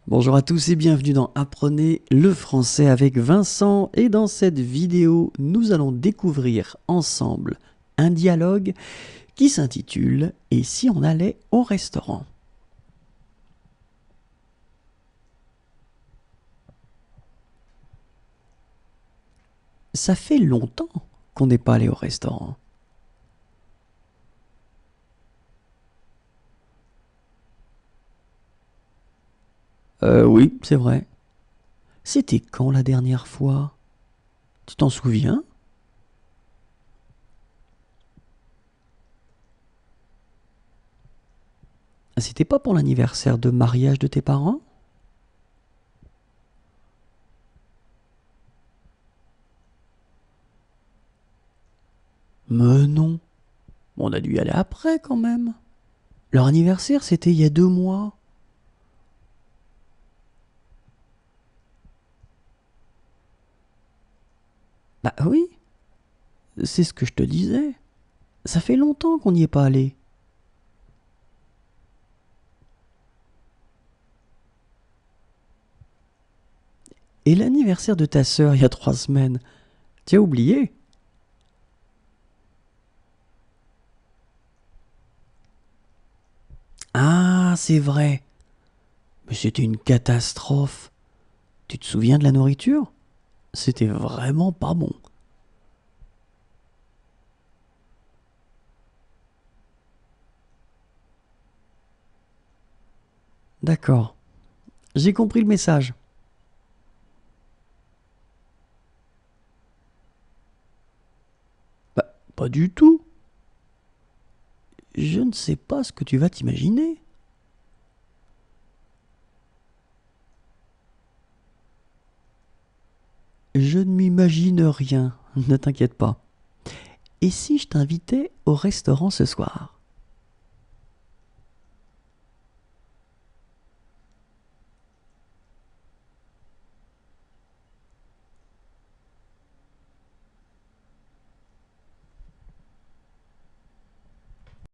Bonjour à tous et bienvenue dans Apprenez le français avec Vincent et dans cette vidéo nous allons découvrir ensemble un dialogue qui s'intitule Et si on allait au restaurant? Ça fait longtemps qu'on n'est pas allé au restaurant. Oui, c'est vrai. C'était quand la dernière fois? Tu t'en souviens? C'était pas pour l'anniversaire de mariage de tes parents? Mais non, on a dû y aller après quand même. Leur anniversaire c'était il y a 2 mois. Bah oui, c'est ce que je te disais. Ça fait longtemps qu'on n'y est pas allé. Et l'anniversaire de ta sœur il y a 3 semaines, tu as oublié? Ah, c'est vrai. Mais c'était une catastrophe. Tu te souviens de la nourriture? C'était vraiment pas bon. D'accord. J'ai compris le message. Bah, pas du tout. Je ne sais pas ce que tu vas t'imaginer. Je ne m'imagine rien, ne t'inquiète pas. Et si je t'invitais au restaurant ce soir?